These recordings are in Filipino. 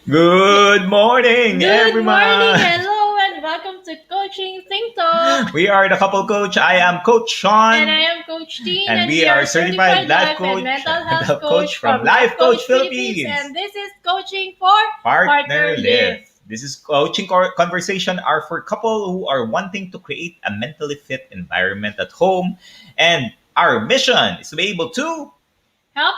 Good morning, Good morning, everyone. hello, and welcome to Coaching Think Talk. We are the couple coach. I am Coach And I Shaun, am Coach Teen, and and we we are are certified certified life life and coach mental and health the coach coach from from Life Life Coach Coach Philippines, Philippines. and this is Coaching for Partnerlift. Partnerlift. This is coaching conversation are for couple who are wanting to create a mentally fit environment at home, and our mission is to be able to. Help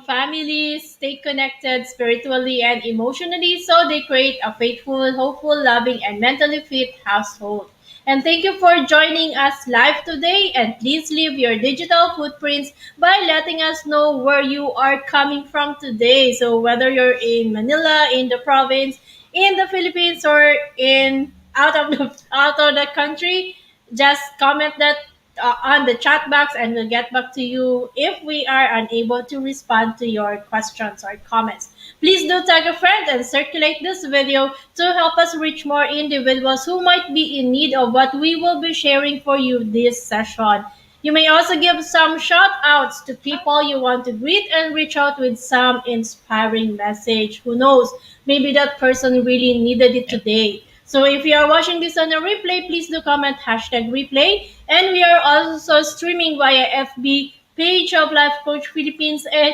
families stay connected spiritually and emotionally so they create a faithful, hopeful, loving, and mentally fit household. And thank you for joining us live today. And please leave your digital footprints by letting us know where you are coming from today. So whether you're in Manila, in the province, in the Philippines, or in out of the country, just comment that on the chat box and we'll get back to you if we are unable to respond to your questions or comments. Please do tag a friend and circulate this video to help us reach more individuals who might be in need of what we will be sharing for you this session. You may also give some shout outs to people you want to greet and reach out with some inspiring message. Who knows? Maybe that person really needed it today. So if you are watching this on a replay, please do comment hashtag replay. And we are also streaming via FB page of Life Coach Philippines and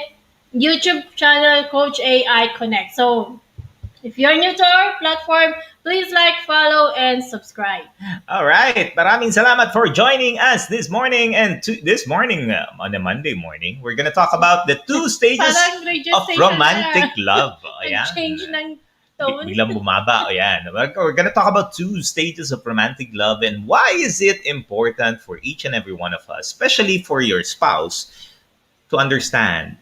YouTube channel Coach AI Connect. So if you're new to our platform, please like, follow, and subscribe. All right. Maraming salamat for joining us this morning. And this morning, on a Monday morning, we're going to talk about the two stages Parang radio of station romantic na. love. Ayan. Nag-change ng tone. Biglang bumaba. Ayan. We're going to talk about two stages of romantic love and why is it important for each and every one of us, especially for your spouse, to understand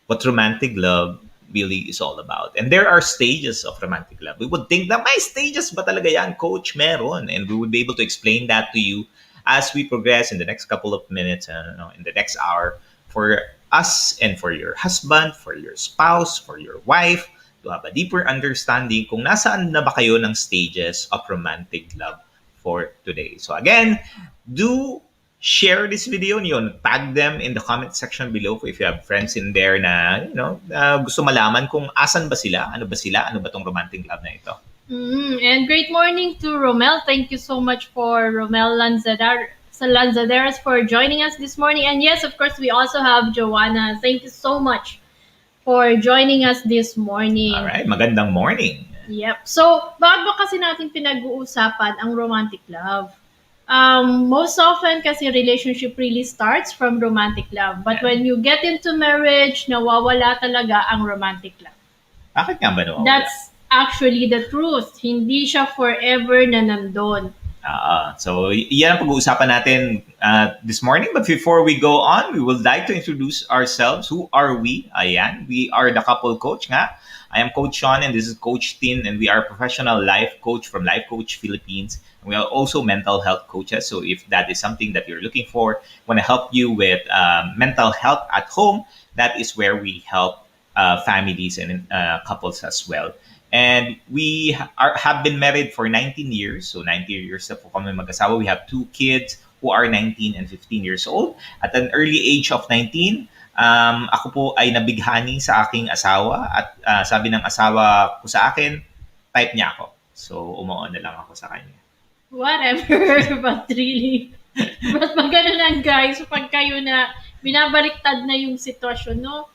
what romantic love really is all about. And there are stages of romantic love. We would think na may stages ba talaga yan, coach? Meron. And we would be able to explain that to you as we progress in the next couple of minutes, in the next hour, for us and for your husband, for your spouse, for your wife, to have a deeper understanding kung nasaan na ba kayo ng stages of romantic love for today. So again, do share this video niyo, tag them in the comment section below if you have friends in there na, gusto malaman kung asan ba sila, ano ba tong romantic love na ito. And great morning to Romel. Thank you so much for Romel Lanzaderas for joining us this morning. And yes, of course, we also have Joanna. Thank you so much for joining us this morning. All right, magandang morning. Yep. So, bakit ba kasi natin pinag-uusapan ang romantic love? Most often kasi relationship really starts from romantic love. But Yeah. when you get into marriage, nawawala talaga ang romantic love. Bakit nga ba nawawala? That's actually the truth. Hindi siya forever na nandun. So, yan ang pag-uusapan natin this morning. But before we go on, we would like to introduce ourselves. Who are we? Ayan, we are the couple coach nga. I am Coach Shaun and this is Coach Tin and we are professional life coach from Life Coach Philippines. We are also mental health coaches. So if that is something that you're looking for, want to help you with mental health at home, that is where we help families and couples as well. And we have been married for 19 years. So 19 years na po kami mag-asawa. We have two kids who are 19 and 15 years old. At an early age of 19, ako po ay nabighani sa aking asawa. At sabi ng asawa ko sa akin, type niya ako. So umuon na lang ako sa kanya. Whatever, but really. But pag ganun lang guys, pag kayo na binabaliktad na yung sitwasyon, no?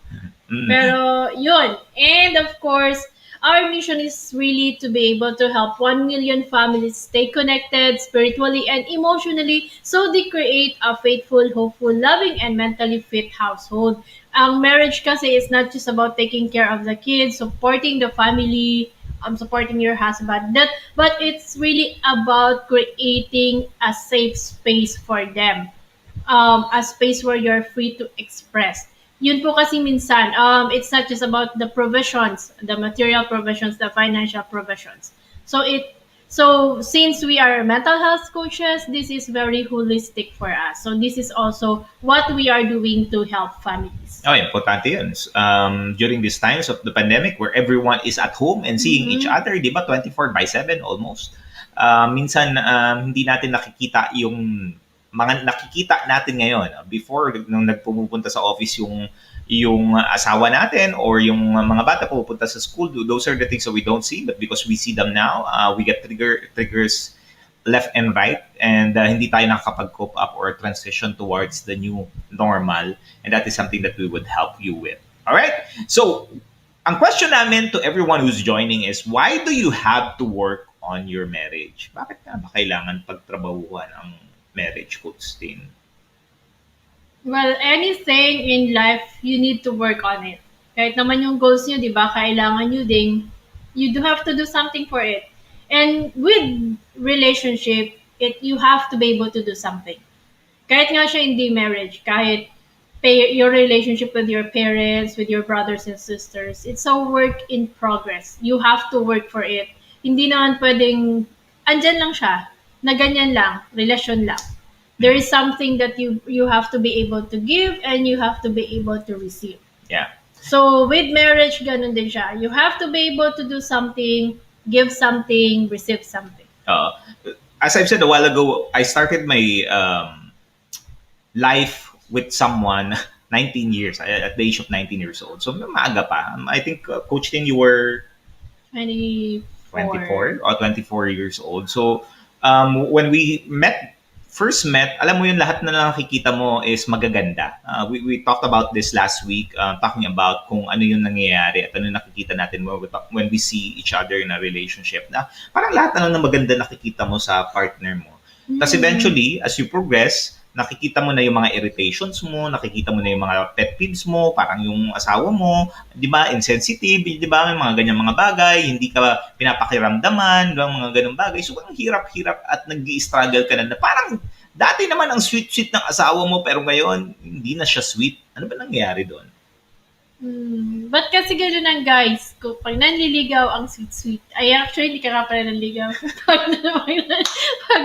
Pero yun. And of course, our mission is really to be able to help 1 million families stay connected spiritually and emotionally so they create a faithful, hopeful, loving, and mentally fit household. Ang marriage kasi is not just about taking care of the kids, supporting the family, supporting your husband, but it's really about creating a safe space for them, a space where you're free to express. Yun po kasi minsan, it's not just about the provisions, the material provisions, the financial provisions. So since we are mental health coaches, this is very holistic for us. So this is also what we are doing to help families. Oh, importante yun. During these times of the pandemic where everyone is at home and seeing each other, di ba, 24/7 almost. Minsan, hindi natin nakikita yung mga nakikita natin ngayon. Before, nung nagpumupunta sa office yung yung asawa natin or yung mga bata pupunta sa school, those are the things that we don't see, but because we see them now, we get triggers left and right, and hindi tayo nakakapag-cope up or transition towards the new normal, and that is something that we would help you with. All right? So, ang question namin to everyone who's joining is, why do you have to work on your marriage? Bakit nga ba kailangan pagtrabahuan ang marriage, Coach Tin? Well, anything in life, you need to work on it. Kahit naman yung goals nyo, di ba, kailangan nyo ding, you do have to do something for it. And with relationship, you have to be able to do something. Kahit nga siya hindi marriage, kahit your relationship with your parents, with your brothers and sisters, it's a work in progress. You have to work for it. Hindi naman pwedeng, andyan lang siya, na ganyan lang, relasyon lang. There is something that you have to be able to give and you have to be able to receive. Yeah. So with marriage, ganun din siya. You have to be able to do something, give something, receive something. As I've said a while ago, I started my life with someone 19 years, at the age of 19 years old. So, maaga pa. I think, Coach Tin, you were 24 or 24 years old. So, when we first met, alam mo yun, lahat na nakikita mo is magaganda. We talked about this last week, talking about kung ano yung nangyayari at ano yung nakikita natin when we see each other in a relationship. Na parang lahat na lang na maganda nakikita mo sa partner mo. Tapos eventually, as you progress, nakikita mo na yung mga irritations mo, nakikita mo na yung mga pet peeves mo, parang yung asawa mo, di ba, insensitive, di ba, may mga ganyan mga bagay, hindi ka pinapakiramdaman, mga ganung bagay. So, ang hirap-hirap at nag-i-struggle ka na parang dati naman ang sweet-sweet ng asawa mo, pero ngayon, hindi na siya sweet. Ano ba nangyayari doon? Ba't kasi gano'n ang guys, kung pag nanliligaw ang sweet-sweet, ay actually, hindi ka nga pala nanligaw. Pag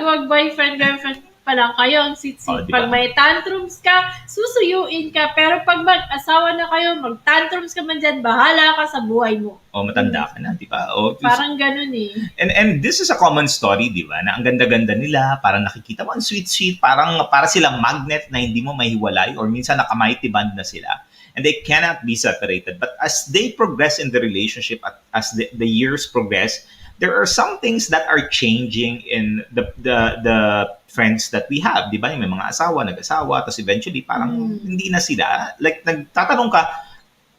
mag-boyfriend, girlfriend pa lang kayo, ang sweet-sweet. Diba? Pag may tantrums ka, susuyuin ka. Pero pag mag-asawa na kayo, mag-tantrums ka man dyan, bahala ka sa buhay mo. Matanda ka na, di ba? Parang gano'n eh. And this is a common story, di ba? Na ang ganda-ganda nila, parang nakikita mo ang sweet-sweet, para silang magnet na hindi mo mahiwalay or minsan nakamighty band na sila. And they cannot be separated. But as they progress in the relationship, as the years progress, there are some things that are changing in the friends that we have. Di ba? May mga asawa, nag-asawa, tapos eventually parang hindi na sila. Like, nagtatanong ka,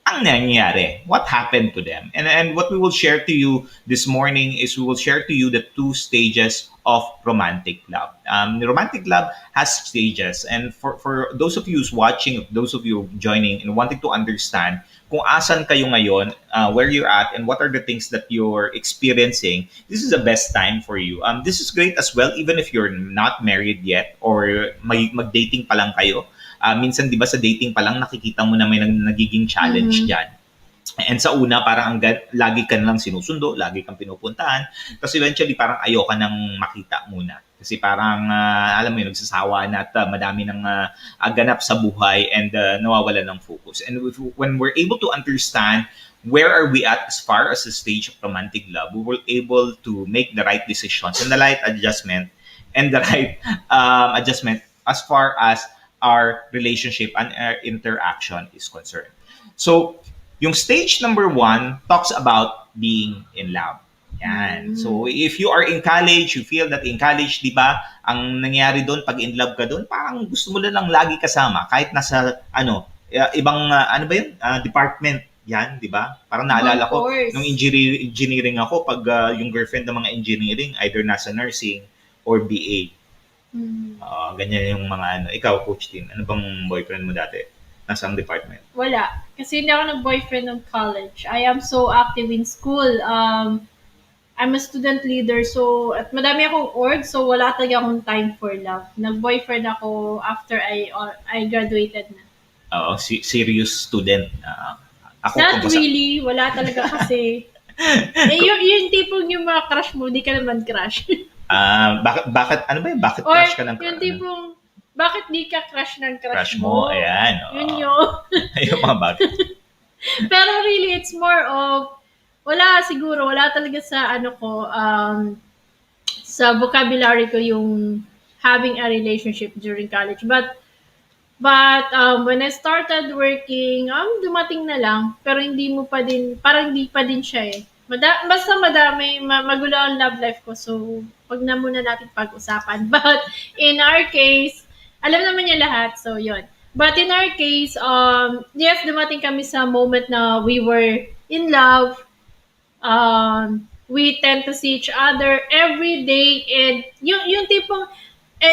ang nangyayari? What happened to them? And what we will share to you this morning is we will share to you the two stages of romantic love. Romantic love has stages. And for those of you who's watching, those of you joining and wanting to understand kung asan kayo ngayon, where you're at, and what are the things that you're experiencing, this is the best time for you. This is great as well, even if you're not married yet or mag-dating pa lang kayo. Minsan, di ba, sa dating pa lang, nakikita mo na may nagiging challenge dyan. And sa una, parang lagi ka lang sinusundo, lagi kang pinupuntahan. Tapos eventually, parang ayaw ka nang makita muna. Kasi parang, alam mo yun, nagsasawa na at madami nang ganap sa buhay and nawawala ng focus. And when we're able to understand where are we at as far as the stage of romantic love, we were able to make the right decisions and the right adjustment as far as our relationship and our interaction is concerned. So, yung stage number 1 talks about being in love. Yan. So, if you are in college, you feel that in college, di ba, ang nangyayari doon, pag in love ka doon, parang gusto mo lang lagi kasama, kahit nasa, ibang, department. Yan, di ba? Parang naalala ko, nung engineering ako, pag yung girlfriend ng mga engineering, either nasa nursing or BA. Ganyan yung mga Ikaw, Coach Tin, ano bang boyfriend mo dati? Nasang department? Wala. Kasi hindi ako nag-boyfriend ng college. I am so active in school. I'm a student leader, so at madami akong org, so wala talaga akong time for love. Nag-boyfriend ako after I graduated na. Serious student. Ako, Not really. Wala talaga kasi. Yung tipong yung mga crush mo, di ka naman crush. Bakit ano ba yun? Bakit crush ka ng yung tipong, bakit di ka crush ng crush mo? Ayan. Yun yun. Yung mga bakit. Pero really, it's more of, wala talaga sa sa vocabulary ko yung having a relationship during college. But But when I started working, dumating na lang. Pero hindi mo pa din, parang hindi pa din siya eh. Basta madami, magulo ang love life ko. So, wag na muna natin pag-usapan. But in our case, alam naman niya lahat. So, yun. But in our case, yes, dumating kami sa moment na we were in love. We tend to see each other every day and yung tipong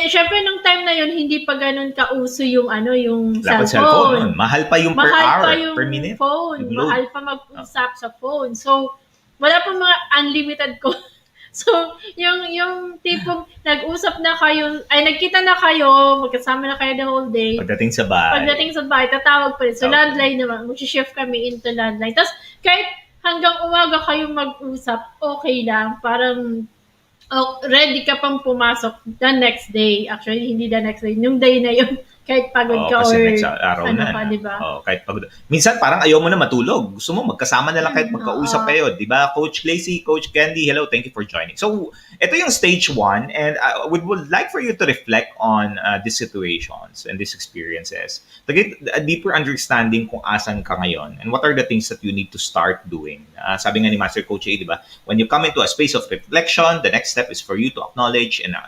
syempre nung time na yun hindi pa ganun kauso yung yung Wala pa cellphone noon. cellphone. Mahal pa yung per Mahal hour, pa per yung minute, phone, yung load. mahal pa mag-usap sa phone. So wala pa mga unlimited ko. So, yung tipong nag-usap na kayo, ay nagkita na kayo, magkasama na kayo the whole day. Pagdating sa bahay. Pagdating sa bahay, tatawag pa rin. So, Tawag. landline naman. Mag-shift kami into landline. Tapos, kahit hanggang umaga kayo mag-usap, okay lang. Parang, ready ka pang pumasok the next day. Actually, hindi the next day. Yung day na yun, kahit pagod ka Kasi or next araw ano na. pa, di ba? Kahit pagod. Minsan parang ayaw mo na matulog. Gusto mo magkasama na lang kahit magkausap Oo. kayo. Di ba? Coach Lacey, Coach Candy, hello. Thank you for joining. So, ito yung stage 1 and we would like for you to reflect on these situations and these experiences to get a deeper understanding kung asan ka ngayon and what are the things that you need to start doing. Sabi nga ni Master Coach A, di ba? When you come into a space of reflection, the next step is for you to acknowledge and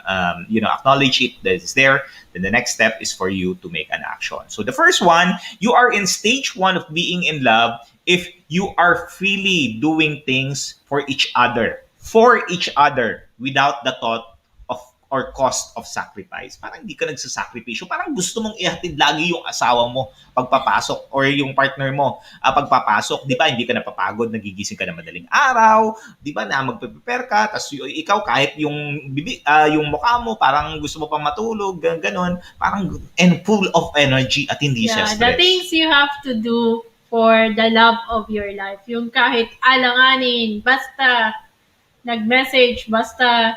acknowledge it that it's there. Then the next step is for you to make an action. So the first one, you are in stage 1 of being in love if you are freely doing things for each other without the thought of or cost of sacrifice. Parang hindi ka nagsasakripisyo. Parang gusto mong ihatid lagi yung asawa mo pagpapasok or yung partner mo pagpapasok. Di ba, hindi ka napapagod, nagigising ka na madaling araw. Di ba, na magpe-prepare ka. Tapos ikaw, kahit yung mukha mo, parang gusto mo pang matulog, ganon. Parang and full of energy at hindi siya Yeah, stress. the things you have to do for the love of your life. Yung kahit alanganin, basta nag-message, basta,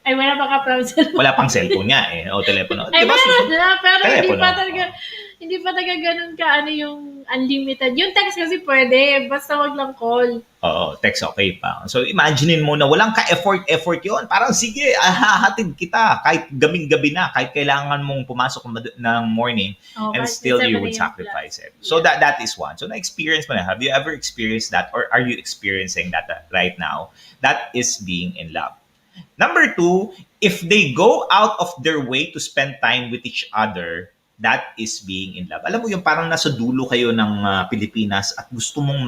ay wala pa ka Wala pang cellphone nga eh. O telepono. Ay, Diba, meron na, pero telepono. hindi pa talaga ganun ka, yung unlimited. Yung text kasi pwede, basta wag lang call. Oo, text okay pa. So imaginein mo na walang ka-effort yon. Parang sige, hahatid kita kahit gabing-gabi na, kahit kailangan mong pumasok ng morning and Kahit still you 7 would AM sacrifice plus. it. So Yeah. that is one. So na-experience mo na. Have you ever experienced that or are you experiencing that right now? That is being in love. Number 2, if they go out of their way to spend time with each other, that is being in love. Alam mo yung parang nasa dulo kayo ng Pilipinas at gusto mong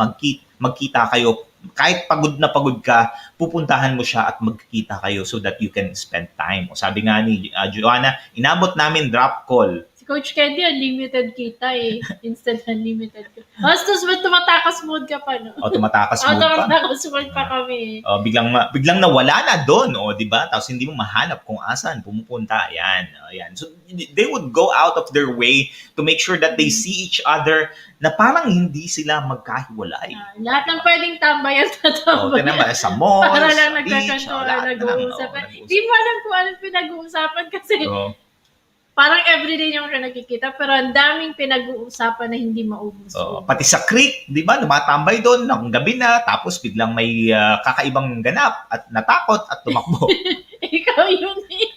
magkita kayo, kahit pagod na pagod ka, pupuntahan mo siya at magkikita kayo so that you can spend time. O sabi nga ni Joanna, inabot namin drop call. Si Coach Candy, unlimited kita eh. Instant unlimited ka. Tapos tumatakas mode ka pa, no? O tumatakas mo pa. Tumatakas mode pa kami eh. O, biglang nawala na doon, o di ba? Tapos hindi mo mahanap kung asan pumupunta. Yan. So they would go out of their way to make sure that they see each other na parang hindi sila magkahiwalay. Lahat ng pwedeng tambayan O, tatambay. tinan ba, sa mall, Para lang sa beach, nagkakantuan, nag-uusap. Di mo alam kung anong pinag-uusapan kasi parang everyday niyo siya nakikita pero ang daming pinag-uusapan na hindi maubos. Pati sa creek, di ba, tumatambay doon ng gabi na tapos biglang may kakaibang ganap at natakot at tumakbo. Ikaw yun eh.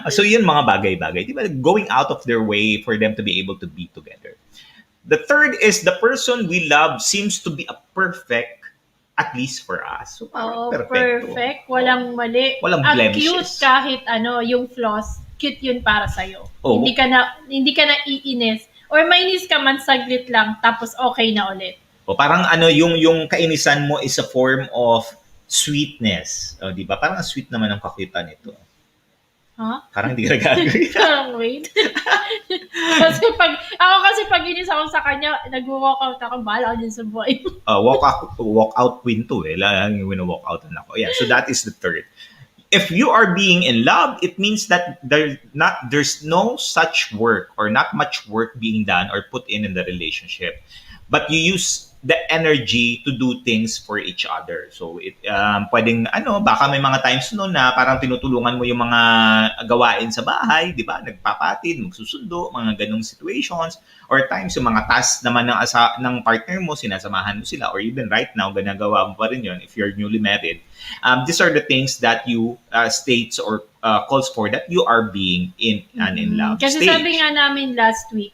So yun mga bagay-bagay, di ba, going out of their way for them to be able to be together. The third is the person we love seems to be a perfect, at least for us. So parang Perfect. Walang mali. Walang At blemishes. cute kahit yung flaws, cute yun para sa'yo. Oh. Hindi ka na iinis. Or mainis ka man saglit lang, tapos okay na ulit. O parang yung kainisan mo is a form of sweetness. O, di ba? Parang sweet naman ang kakutan nito. Huh? Parang hindi ka nag-agree. Parang wait. kasi pag inis ako sa kanya, nag-walk out ako, bahala ka din sa buhay. Walk out queen to eh. Lang yung walk out na ako. Yeah, so that is the third. If you are being in love, it means that there's no such work or not much work being done or put in the relationship. But you use the energy to do things for each other. So pwedeng baka may mga times no na parang tinutulungan mo yung mga gawain sa bahay, 'di ba? Nagpapatid, magsusundo, mga ganong situations, or times yung mga tasks naman ng partner mo, sinasamahan mo sila, or even right now ginagawa mo pa rin 'yon if you're newly married. These are the things that you states or calls for that you are being in an in love Kasi stage. sabi nga namin last week,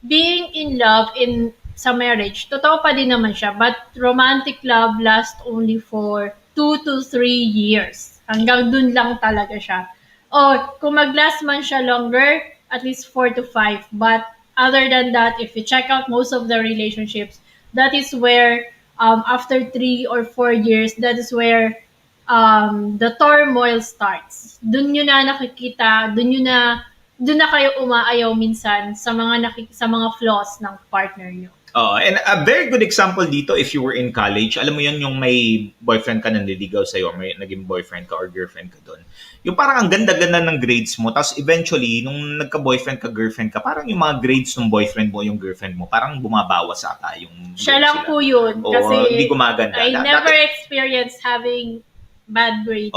being in love in sa marriage, totoo pa din naman siya, but romantic love lasts only for 2 to 3 years. Hanggang dun lang talaga siya. Or kung mag-last man siya longer, at least 4 to 5. But other than that, if you check out most of the relationships, that is where after 3 or 4 years, that is where the turmoil starts. Dun nyo na nakikita, dun na kayo umaayaw minsan sa sa mga flaws ng partner nyo. And a very good example dito, if you were in college, alam mo yan, yung may boyfriend ka nanliligaw sa'yo, or may naging boyfriend ka or girlfriend ka doon. Yung parang ang ganda-ganda ng grades mo, tapos eventually, nung nagka-boyfriend ka, girlfriend ka, parang yung mga grades ng boyfriend mo, yung girlfriend mo, parang bumabawas ata yung Siya grades lang sila. po yun. Oo, Kasi hindi gumaganda. I never Dati, experienced having bad grades.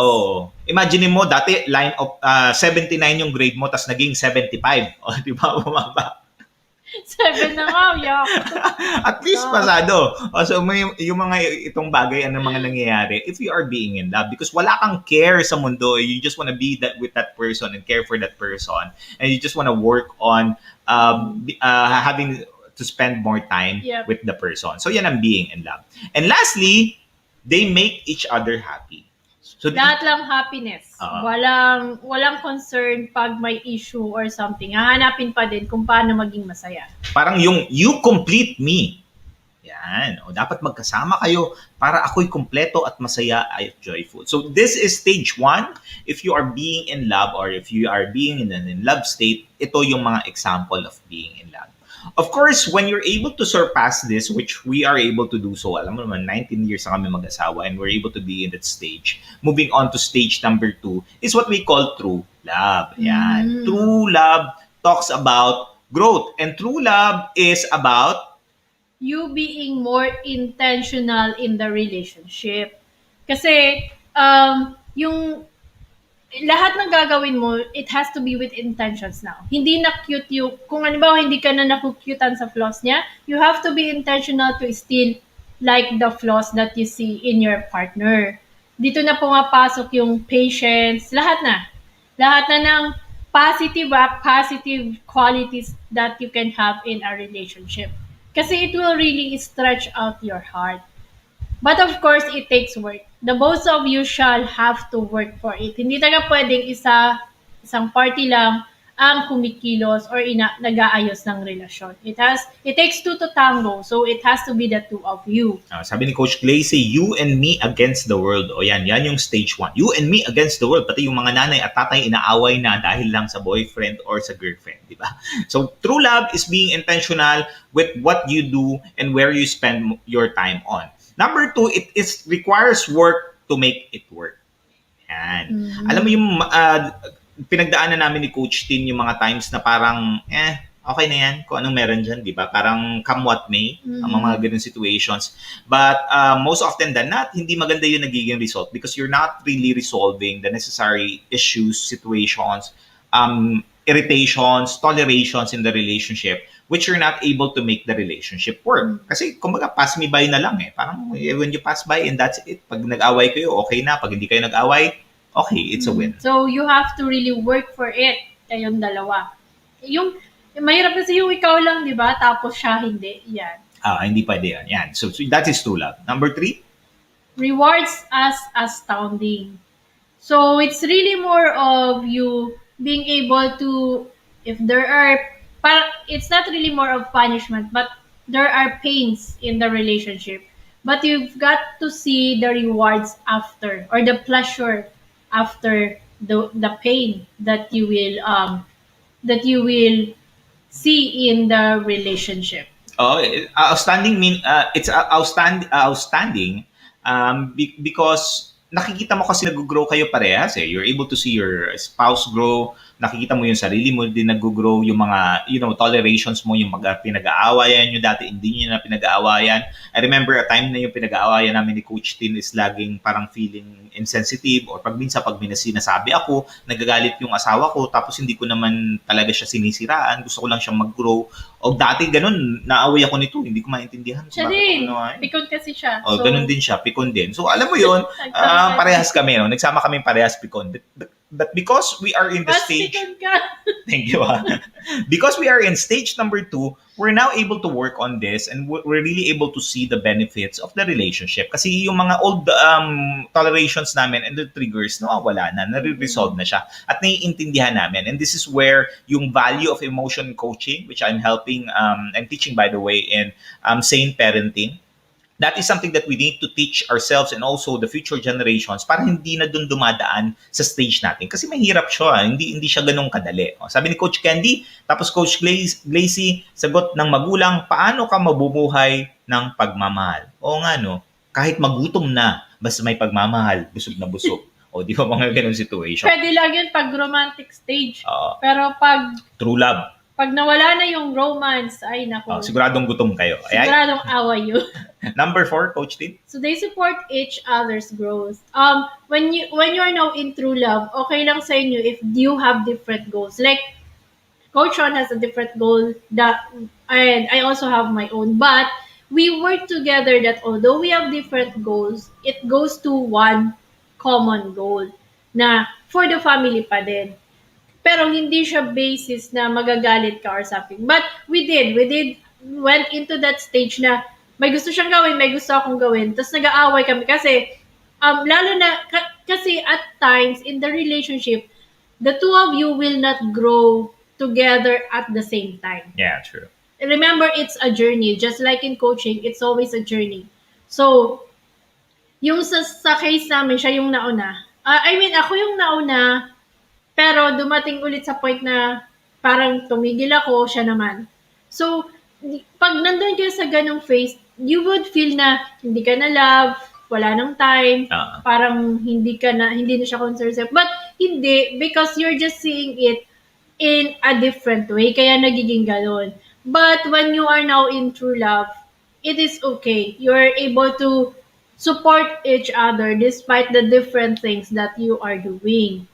imagine mo, dati line of 79 yung grade mo, tapos naging 75. O, di ba, bumaba? 7 na nga, yak. At least pasado. So may yung mga itong bagay ano mga nangyayari if you are being in love, because wala kang care sa mundo, you just want to be that with that person and care for that person, and you just want to work on having to spend more time Yep. with the person. So yan ang being in love. And lastly, they make each other happy. So Lahat lang happiness. Walang concern pag may issue or something. Hahanapin pa din kung paano maging masaya. parang yung you complete me. Yan. O dapat magkasama kayo para ako'y kumpleto at masaya at joyful. So this is stage 1. If you are being in love or if you are being in an in love state, ito yung mga example of being in love. Of course, when you're able to surpass this, which we are able to do so, alam mo naman, 19 years na kami mag-asawa and we're able to be in that stage. Moving on to stage number 2 is what we call true love. Yan. True love talks about growth. And true love is about You being more intentional in the relationship. Kasi, yung lahat ng gagawin mo, it has to be with intentions now. Hindi na cute yung, kung halimbawa hindi ka na nakukutan sa flaws niya, you have to be intentional to still like the flaws that you see in your partner. Dito na pumapasok yung patience, lahat na. Lahat na ng positive qualities that you can have in a relationship. Kasi it will really stretch out your heart. But of course, it takes work. The both of you shall have to work for it. Hindi talaga pwedeng isang party lang ang kumikilos or nag-aayos ng relasyon. It takes two to tango, so it has to be the two of you. sabi ni Coach Glacy, you and me against the world. O yan yung stage 1. You and me against the world. Pati yung mga nanay at tatay inaaway na dahil lang sa boyfriend or sa girlfriend. Di ba? So, true love is being intentional with what you do and where you spend your time on. Number 2, it requires work to make it work. Yan. Alam mo yung pinagdaanan namin ni Coach Tin yung mga times na parang, okay na yan, kung anong meron dyan, di ba? Parang come what may, ang mga ganun situations. But most often than not, hindi maganda yung nagiging result because you're not really resolving the necessary issues, situations, irritations, tolerations in the relationship, which you're not able to make the relationship work. Kasi, kumbaga, pass me by na lang eh. Parang, when you pass by and that's it. Pag nag-away kayo, okay na. Pag hindi kayo nag-away, okay, it's a win. So, you have to really work for it, kayong dalawa. Yung, mahirap kasi yung ikaw lang, di ba? Tapos siya hindi. Yan. Hindi pwede yan. Yan. So that is true love. Number 3? Rewards as astounding. So, it's really more of you being able to, if there are, it's not really more of punishment, but there are pains in the relationship. But you've got to see the rewards after, or the pleasure after the pain that you will see in the relationship. Outstanding it's outstanding because nakikita mo kasi nag-grow kayo parehas eh. You're able to see your spouse grow, nakikita mo yung sarili mo din nag-grow, yung mga, tolerations mo, yung mga pinag-aawayan nyo dati, hindi nyo na pinag-aawayan. I remember a time na yung pinag-aawayan namin ni Coach Tin is laging parang feeling insensitive, or pag may sinasabi ako, nagagalit yung asawa ko, tapos hindi ko naman talaga siya sinisiraan, gusto ko lang siyang mag-grow. O dati ganun, naaway ako nito, hindi ko maintindihan kung Siya bakit ako din. naaway. Pikon kasi siya. O, So, ganun din siya, pikon din. So, alam mo yun, nagkaroon parehas kami, no? Nagsama kami parehas pikon. But because we are in the mas stage, pikon ka. thank you, because we are in stage number 2, we're now able to work on this, and we're really able to see the benefits of the relationship. Kasi yung mga old tolerations namin and the triggers, wala na, nare-resolve na siya. At naiintindihan namin. And this is where yung value of emotion coaching, which I'm teaching, by the way, in sane parenting, that is something that we need to teach ourselves and also the future generations para hindi na dun dumadaan sa stage natin. Kasi mahirap siya, hindi siya ganun kadali. O, sabi ni Coach Candy, tapos Coach Glacy, sagot ng magulang, paano ka mabubuhay ng pagmamahal? Oo nga, no? Kahit magutom na, basta may pagmamahal, busog na busog. O, di ba mga ganun situation? Pwede lang yun pag romantic stage. Oo. Pero pag True love. nawala na yung romance, ay naku. Siguradong gutom kayo. Siguradong away yun. Number 4, Coach Tin? So they support each other's growth. When you are now in true love, okay lang sa inyo if you have different goals. Like Coach Shaun has a different goal and I also have my own. But we work together that although we have different goals, it goes to one common goal na for the family pa din. Pero hindi siya basis na magagalit ka or something. But went into that stage na may gusto siyang gawin, may gusto akong gawin. Tapos nag-aaway kami kasi, lalo na, kasi at times in the relationship, the two of you will not grow together at the same time. Yeah, true. Remember, it's a journey. Just like in coaching, it's always a journey. So, yung sa case namin, siya yung nauna. Ako yung nauna, pero dumating ulit sa point na parang tumigil ako, siya naman. So, pag nandun kayo sa ganong phase, you would feel na hindi ka na love, wala nang time, parang hindi na siya concerned sa'yo. But hindi, because you're just seeing it in a different way, kaya nagiging ganon. But when you are now in true love, it is okay. You're able to support each other despite the different things that you are doing.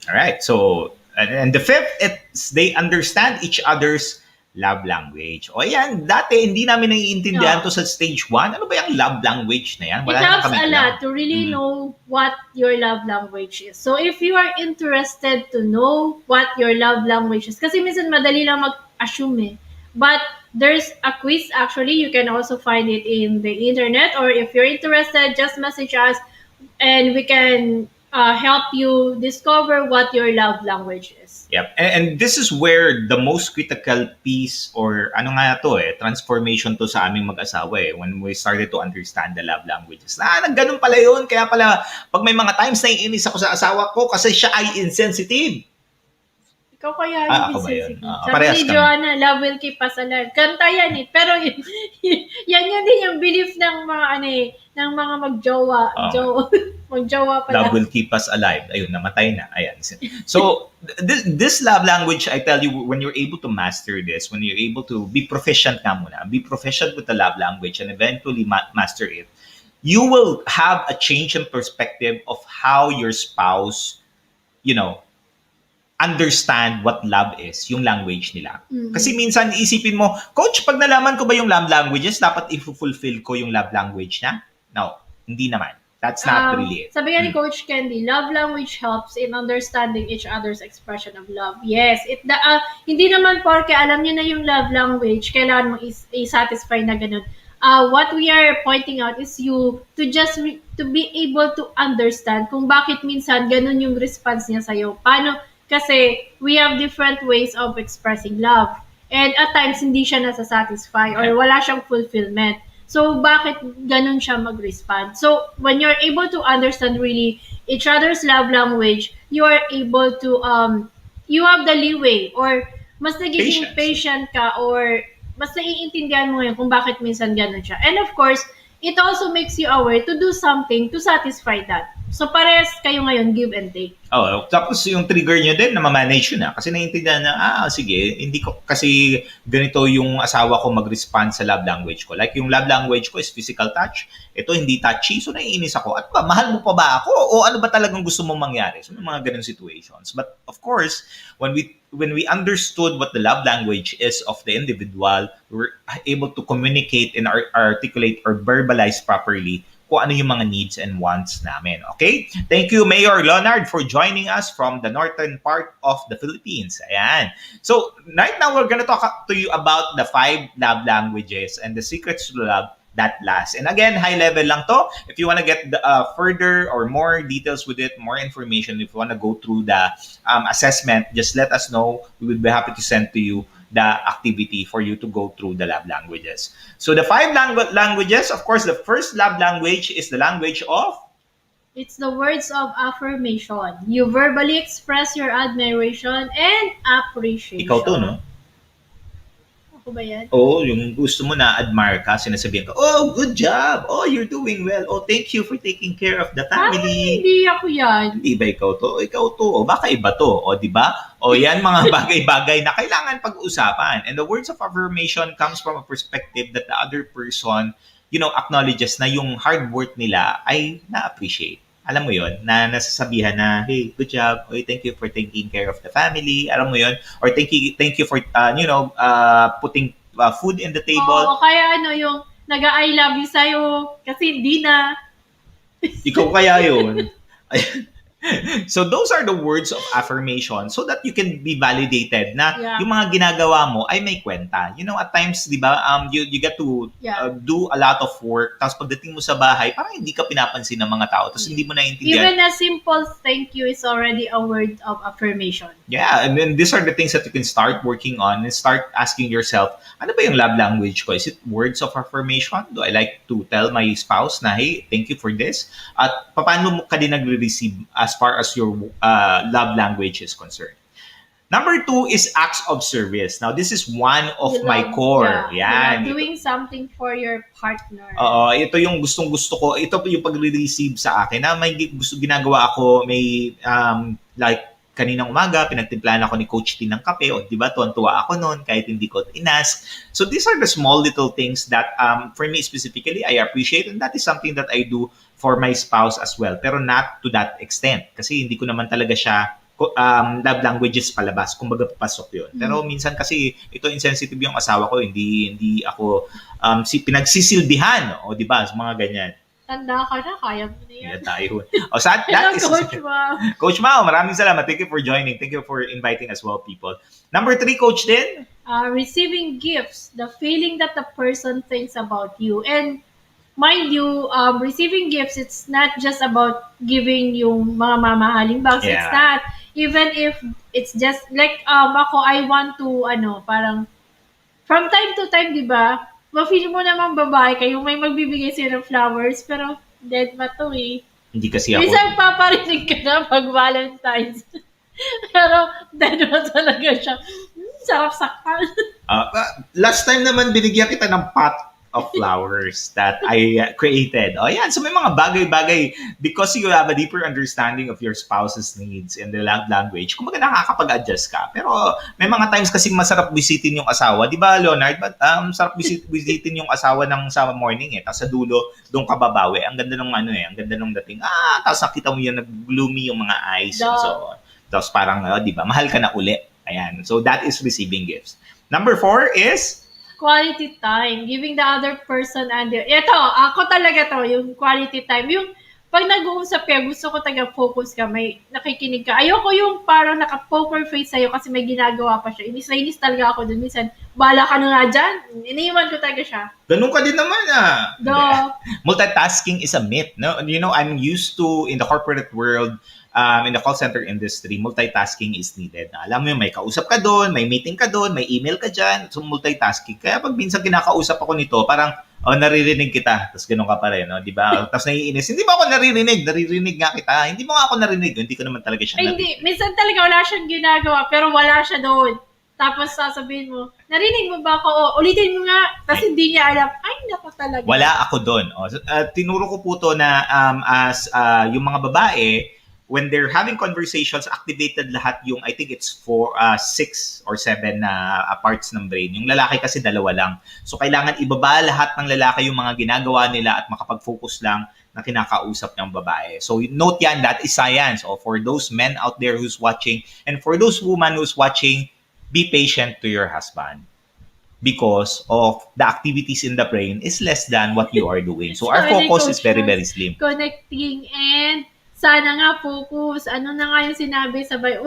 All right. So, and the fifth, it's they understand each other's love language. O yan, dati hindi namin naiintindihan to sa stage 1. Ano ba yung love language na yan? It helps a lot to really know what your love language is. So if you are interested to know what your love language is, kasi minsan madali lang mag-assume eh. But there's a quiz actually. You can also find it in the internet, or if you're interested, just message us and we can help you discover what your love language is. Yep. And this is where the most critical piece, or transformation to sa aming mag-asawa when we started to understand the love languages. Nagganun pala yun. Kaya pala, pag may mga times na iinis ako sa asawa ko kasi siya ay insensitive. Ikaw kaya ako ba yun? Sabi ni Joanna, love will keep us alive. Kanta yan eh. Pero yan din yung belief ng mga ng mga magjowa. Magjowa pala. Love will keep us alive. Ayun, namatay na. Ayan. So, this love language, I tell you, when you're able to master this, when you're able to be proficient nga muna, be proficient with the love language and eventually master it, you will have a change in perspective of how your spouse, understand what love is, yung language nila. Mm-hmm. Kasi minsan isipin mo, Coach, pag nalaman ko ba yung love languages, dapat i-fulfill ko yung love language niya? No, hindi naman. That's not really it. Sabi nga ni Coach Candy, love language helps in understanding each other's expression of love. Yes, hindi naman porke alam niyo na yung love language, kailangan mo i-satisfy na ganun. What we are pointing out is you to just to be able to understand kung bakit minsan ganun yung response niya sa'yo. Paano? Kasi we have different ways of expressing love. And at times, hindi siya nasa-satisfy or wala siyang fulfillment. So, bakit ganun siya mag-respond? So, when you're able to understand really each other's love language, you are able to, you have the leeway or mas nagiging patient ka or mas naiintindihan mo yun kung bakit minsan ganun siya. And of course, it also makes you aware to do something to satisfy that. So pares kayo ngayon, give and take. Oh, tapos yung trigger niyo din na ma-manage yun na. Kasi naiintindihan na, sige, hindi ko, kasi ganito yung asawa ko mag-respond sa love language ko. Like yung love language ko is physical touch. Ito hindi touchy. So naiinis ako. At ba, mahal mo pa ba ako? O ano ba talagang gusto mong mangyari? So may mga ganun situations. But of course, when we understood what the love language is of the individual, we're able to communicate and articulate or verbalize properly kung ano yung mga needs and wants namin. Okay? Thank you, Mayor Leonard, for joining us from the northern part of the Philippines. Ayan. So, right now, we're gonna talk to you about the 5 love languages and the secrets to love that last. And again, high level lang to. If you want to get further or more details with it, more information, if you want to go through the assessment, just let us know. We will be happy to send to you the activity for you to go through the love languages. So the 5 languages, of course, the first love language is the language of. It's the words of affirmation. You verbally express your admiration and appreciation. Ikaw to, no? Ako ba yan? Oh, yung gusto mo na admire ka, sinasabihan ka, oh, good job. Oh, you're doing well. Oh, thank you for taking care of the family. Hindi ako yan. Hindi ba ikaw to? Ikaw to. O baka iba to. O di ba? O yan mga bagay-bagay na kailangan pag-usapan. And the words of affirmation comes from a perspective that the other person, acknowledges na yung hard work nila ay na-appreciate. Alam mo yon, na nasasabihan na, hey, good job. Oy, thank you for taking care of the family. Alam mo yon, or thank you for putting food in the table. Oo, kaya yung nag-I love you sa'yo kasi hindi na. Ikaw kaya yun. So those are the words of affirmation so that you can be validated na yung mga ginagawa mo ay may kwenta. At times, di ba, you get to do a lot of work, tapos pagdating mo sa bahay, parang hindi ka pinapansin ng mga tao, tapos hindi mo naiintindihan. Even a simple thank you is already a word of affirmation. Yeah, and then these are the things that you can start working on and start asking yourself, ano ba yung love language ko? Is it words of affirmation? Do I like to tell my spouse na, hey, thank you for this? At paano mo ka din nagre-receive as far as your love language is concerned? Number 2 is acts of service. Now, this is one of my core. Yan. Doing something for your partner. Ito yung gustong-gusto ko. Ito yung pag-receive sa akin na may ginagawa ako, may like kaninang umaga, pinagtimplahan ako ni Coach T ng kape, o di ba, tuwan-tuwa ako noon kahit hindi ko inask. So these are the small little things that for me specifically, I appreciate, and that is something that I do for my spouse as well. Pero not to that extent. Kasi hindi ko naman talaga siya love languages palabas. Kumbaga papasok yun. Pero minsan kasi ito insensitive yung asawa ko, hindi ako pinagsisilbihan, o di ba, mga ganyan. Tanda ka na, kaya mo na yan. Yeah, tayo. That is Coach Mao. Coach Mao, maraming salamat. Thank you for joining. Thank you for inviting as well, people. Number 3, Coach din? Receiving gifts. The feeling that the person thinks about you. And mind you, receiving gifts, it's not just about giving yung mga mamahaling bags. Yeah. It's not. Even if it's just, like, ako, I want to, parang, from time to time, di ba, ma-feel mo naman babae kayo, may magbibigay sa'yo ng flowers, pero dead ba to eh. Hindi kasi ako. Minsan paparinig ka na pag Valentine's. Pero dead ba talaga siya. Sarap saktan. Last time naman, binigyan kita ng pot of flowers that I created. Yan. So may mga bagay-bagay because you have a deeper understanding of your spouse's needs and the love language. Kumbaga nakakapag-adjust ka. Pero may mga times kasi masarap bisitin yung asawa. Di ba, Leonard? But sarap bisitin yung asawa ng sa morning eh. Tapos sa dulo, doon ka babawi. Ang ganda ng ang ganda ng dating. Tapos nakita mo yung nag-gloomy yung mga eyes. And so, tapos parang, di ba, mahal ka na uli. Ayan. So that is receiving gifts. Number 4 is quality time. Giving the other person ito, ako talaga to, yung quality time. Yung pag nag-uusap ka, gusto ko taga-focus ka, may nakikinig ka. Ayoko yung parang naka-poker face sa'yo kasi may ginagawa pa siya. Inis na inis talaga ako dun. Minsan, bala ka na nga dyan. Iniiwan ko talaga siya. Ganun ka din naman Multitasking is a myth. No? I'm used to, in the corporate world, in the call center industry, multitasking is needed. Alam mo yun, may kausap ka doon, may meeting ka doon, may email ka dyan, so multitasking. Kaya pag minsan kinakausap ako nito, parang, naririnig kita, tapos ganun ka pa rin, no? Di ba? Tapos naiinis, hindi mo ako naririnig nga kita, hindi mo nga ako narinig, hindi ko naman talaga siya hindi, minsan talaga wala siyang ginagawa, pero wala siya doon. Tapos sasabihin mo, narinig mo ba ako? O, ulitin mo nga. Tapos hindi niya alam. Ay, naku talaga. Wala ako doon. Tinuro ko po to na as yung mga babae, when they're having conversations, activated lahat yung, I think it's six or seven na parts ng brain. Yung lalaki kasi dalawa lang. So, kailangan ibaba lahat ng lalaki yung mga ginagawa nila at makapag-focus lang na kinakausap ng babae. So, note yan, that is science. O, for those men out there who's watching, and for those women who's watching, be patient to your husband because of the activities in the brain is less than what you are doing. So our Sabi ni focus is Coach very, Shaun, very slim. connecting and sana nga focus. Ano na nga yung sinabi? Sabay,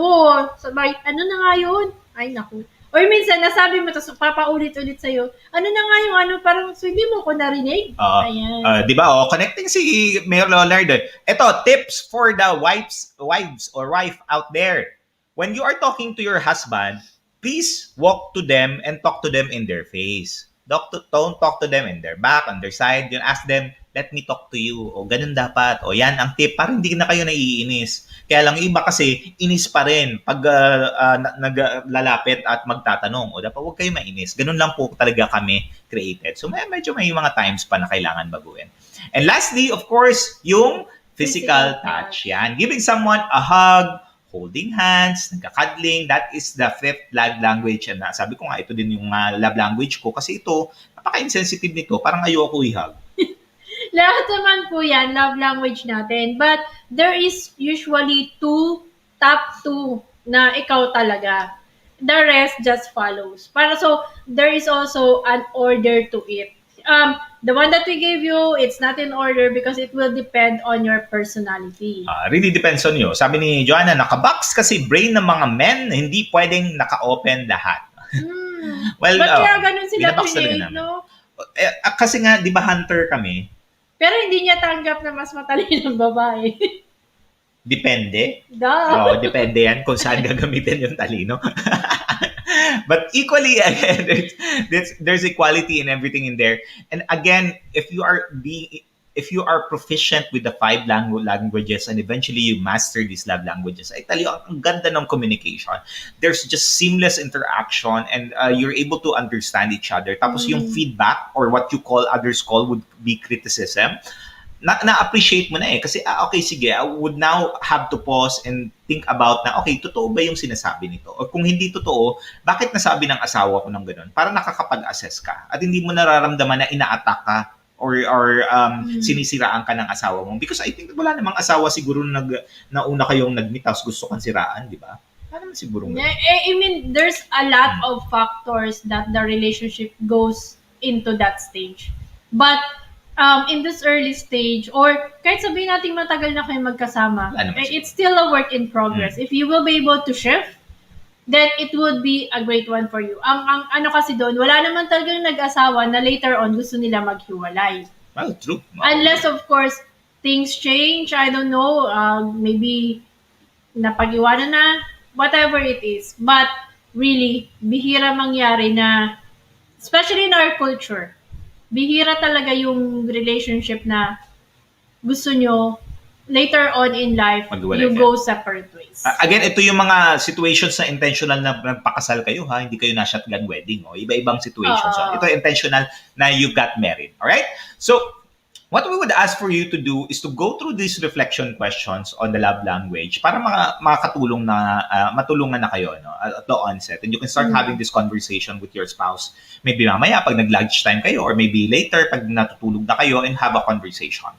sabay, ano na nga yun? Ay, naku. Or minsan, nasabi mo, tapos papaulit-ulit sa'yo, ano na nga yung ano, parang, so hindi mo ko narinig. Ayan. Di ba? Connecting si Mayor Leonard. Ito, tips for the wives or wife out there. When you are talking to your husband, please walk to them and talk to them in their face. Don't talk to them in their back, on their side. You ask them, let me talk to you. O ganun dapat. O yan ang tip. Para hindi na kayo naiinis. Kaya lang iba kasi inis pa rin pag naglalapit at magtatanong. O dapat huwag kayo mainis. Ganun lang po talaga kami created. So medyo may mga times pa na kailangan baguhin. And lastly, of course, yung physical touch. Yan. Giving someone a hug, holding hands, nagka-cuddling, that is the fifth love language. And sabi ko nga, ito din yung love language ko kasi ito, napaka-insensitive nito, parang ayoko i-hug. Lahat naman po yan, love language natin. But there is usually top two na ikaw talaga. The rest just follows. So, there is also an order to it. The one that we gave you, it's not in order because it will depend on your personality. Really depends on you. Sabi ni Joanna, nakabox kasi brain ng mga men, hindi pwedeng naka-open lahat. Well, ba't kaya ganun sila pinake, no? Kasi nga, di ba hunter kami? Pero hindi niya tanggap na mas matalino ng babae. Depende. Depende yan kung saan gagamitin yung talino. But equally, again, there's equality in everything in there. And again, if you are proficient with the five languages and eventually you master these love languages, I tell you, ang ganda ng communication. There's just seamless interaction and you're able to understand each other. Tapos yung feedback or what you call, others call would be criticism. Na-appreciate mo na eh. Kasi, okay, sige, I would now have to pause and think about na, okay, totoo ba yung sinasabi nito? O kung hindi totoo, bakit nasabi ng asawa ko ng ganun? Para nakakapag-assess ka. At hindi mo nararamdaman na ina-attack ka or sinisiraan ka ng asawa mo. Because I think wala namang asawa siguro nauna kayong nag-meet tapos gusto kang siraan, di ba? Wala naman siguro. I mean, there's a lot of factors that the relationship goes into that stage. But in this early stage, or kahit sabihin natin matagal na kayo magkasama, it's still a work in progress. If you will be able to shift, then it would be a great one for you. Ang ano kasi doon, wala naman talagang nag-asawa na later on gusto nila maghiwalay. Well, true. Unless, of course, things change, I don't know, maybe napag-iwanan na, whatever it is. But really, bihira mangyari na, especially in our culture, bihira talaga yung relationship na gusto nyo later on in life, you go separate ways. Again, ito yung mga situations na intentional na nagpakasal kayo, ha? Hindi kayo na shotgun wedding. Iba-ibang situations. Ito intentional na you got married. Alright? So, what we would ask for you to do is to go through these reflection questions on the love language para makatulong na matulungan na kayo at the onset, and you can start having this conversation with your spouse maybe mamaya pag nag-lunch time kayo or maybe later pag natutulog na kayo and have a conversation.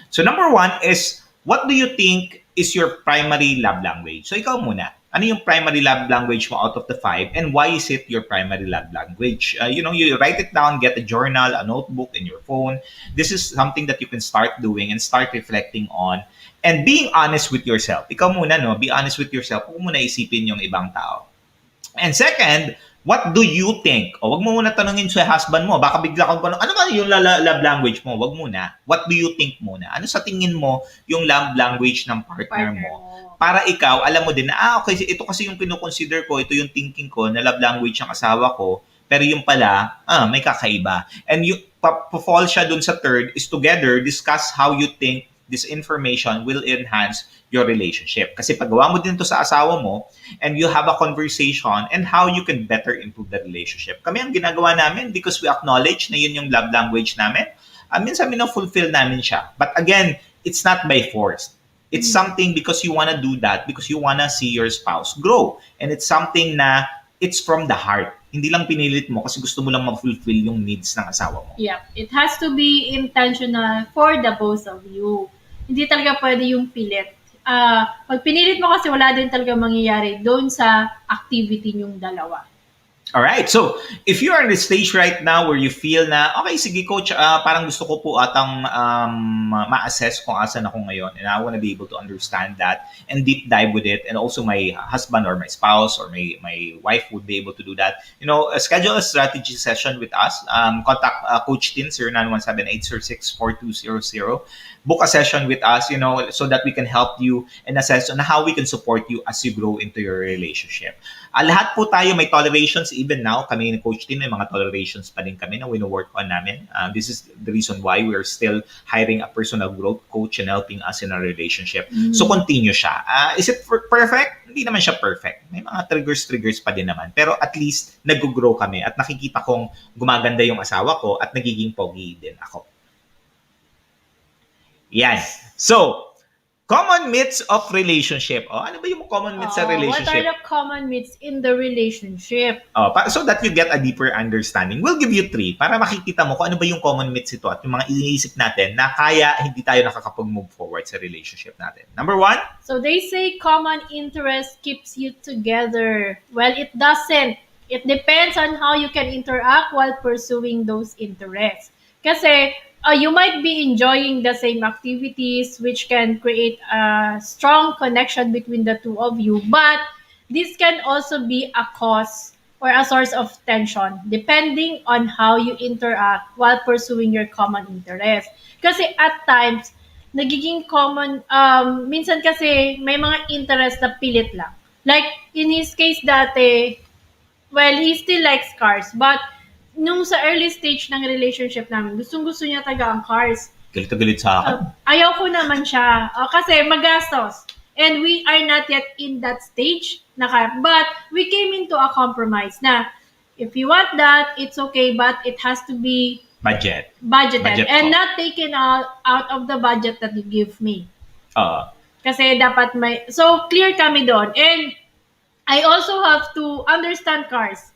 So number one is, what do you think is your primary love language? So ikaw muna, ano yung primary love language mo out of the 5 and why is it your primary love language? You write it down, get a journal, a notebook in your phone. This is something that you can start doing and start reflecting on and being honest with yourself. Ikaw muna, be honest with yourself. Huwag mo na isipin yung ibang tao. And second, what do you think? Wag mo muna tanungin sa husband mo. Baka bigla kang ano ba yung love language mo? Wag muna. What do you think muna? Ano sa tingin mo yung love language ng partner mo? Para ikaw, alam mo din na, okay, ito kasi yung kinoconsider ko, ito yung thinking ko na love language ng asawa ko, pero yung pala, may kakaiba. And you, pa-fall siya dun sa third is together, discuss how you think this information will enhance your relationship. Kasi paggawa mo din to sa asawa mo and you have a conversation and how you can better improve the relationship. Kami ang ginagawa namin because we acknowledge na yun yung love language namin. Minsan fulfill namin siya. But again, it's not by force. It's something because you wanna do that, because you wanna see your spouse grow. And it's something na it's from the heart. Hindi lang pinilit mo kasi gusto mo lang ma-fulfill yung needs ng asawa mo. Yeah, it has to be intentional for the both of you. Hindi talaga pwede yung pilit. Pag pinilit mo kasi wala din talaga mangyayari doon sa activity yung dalawa. All right. So, if you are in the stage right now where you feel na, okay, sige coach, parang gusto ko po atang ma-assess kung asan ako ngayon and I want to be able to understand that and deep dive with it, and also my husband or my spouse or my wife would be able to do that. Schedule a strategy session with us. Contact Coach Tin 0917-806-4200. Book a session with us, so that we can help you and assess on how we can support you as you grow into your relationship. Lahat po tayo may tolerations. Even now, kami ni Coach Tin, may mga tolerations pa din kami na wino-work on namin. This is the reason why we're still hiring a personal growth coach and helping us in our relationship. So, continue siya. Is it perfect? Hindi naman siya perfect. May mga triggers pa din naman. Pero at least, nag-grow kami at nakikita kong gumaganda yung asawa ko at nagiging pogi din ako. Yan. So, common myths of relationship. Ano ba yung common myths sa relationship? What are the common myths in the relationship? So that you get a deeper understanding. We'll give you 3 para makikita mo kung ano ba yung common myths ito at yung mga iniisip natin na kaya hindi tayo nakakapag-move forward sa relationship natin. Number 1. So they say common interest keeps you together. Well, it doesn't. It depends on how you can interact while pursuing those interests. Kasi you might be enjoying the same activities, which can create a strong connection between the two of you. But this can also be a cause or a source of tension, depending on how you interact while pursuing your common interest. Kasi at times, nagiging common, minsan kasi may mga interest na pilit lang. Like, in his case dati, well, he still likes cars, but nung sa early stage ng relationship namin, gustong-gusto niya talaga ang cars. Galit na galit sa akin. Ayaw ko naman siya. Kasi magastos. And we are not yet in that stage na car. But we came into a compromise na if you want that, it's okay, but it has to be budgeted and not taken out of the budget that you give me. Kasi dapat may... So, clear kami doon. And I also have to understand cars.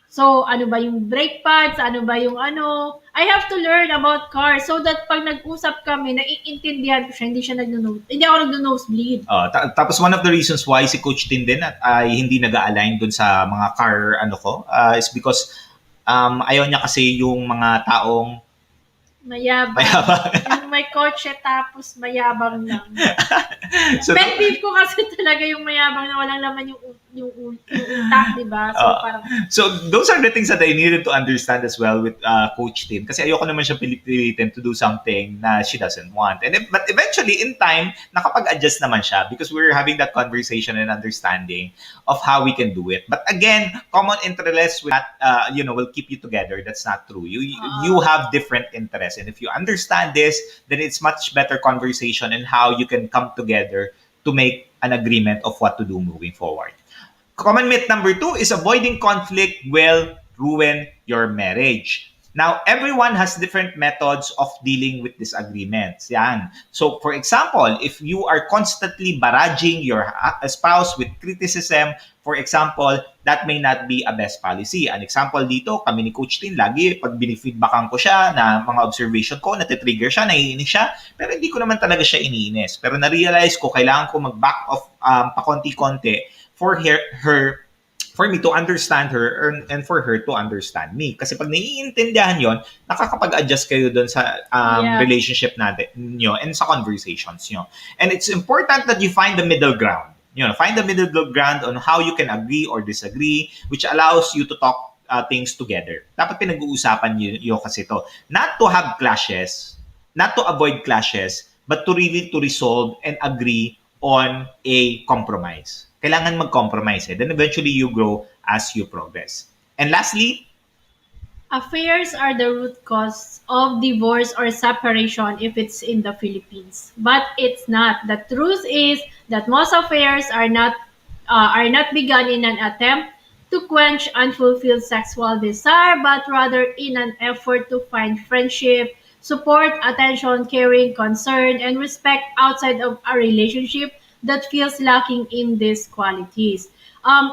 So, ano ba yung brake pads? Ano ba yung ano? I have to learn about cars so that pag nag-usap kami, naiintindihan ko siya, hindi ako nag-nosebleed. Tapos one of the reasons why si Coach Tin din ay hindi nag-align dun sa mga car is because ayaw niya kasi yung mga taong mayabang. Yung may kotse tapos mayabang lang. So, pet peeve ko kasi talaga yung mayabang na walang laman yung utak, di ba? So those are the things that I needed to understand as well with Coach Tin. Kasi ayoko naman siya pilitin to do something na she doesn't want. But eventually, in time, nakapag-adjust naman siya because we're having that conversation and understanding of how we can do it. But again, common interests will keep you together. That's not true. You have different interests. And if you understand this, then it's much better conversation and how you can come together to make an agreement of what to do moving forward. Common myth number 2 is avoiding conflict will ruin your marriage. Now, everyone has different methods of dealing with disagreements. Yan. So, for example, if you are constantly barraging your spouse with criticism, for example, that may not be a best policy. An example dito, kami ni Coach Tin, lagi pag binifeedbackan ko siya na mga observation ko, natitrigger siya, naiinis siya, pero hindi ko naman talaga siya iniinis. Pero na-realize ko, kailangan ko mag-back off pakonti-konti for me to understand her and for her to understand me. Kasi pag naiintindihan yon, nakakapag-adjust kayo doon sa relationship natin nyo and sa conversations nyo. And it's important that you find the middle ground. Find the middle ground on how you can agree or disagree, which allows you to talk things together. Dapat pinag-uusapan nyo kasi to. Not to have clashes, not to avoid clashes, but to really to resolve and agree on a compromise. Kailangan mag-compromise. Then eventually you grow as you progress. And lastly, Affairs are the root cause of divorce or separation if it's in the Philippines. But it's not. The truth is that most affairs are not begun in an attempt to quench unfulfilled sexual desire, but rather in an effort to find friendship, support, attention, caring, concern, and respect outside of a relationship that feels lacking in these qualities.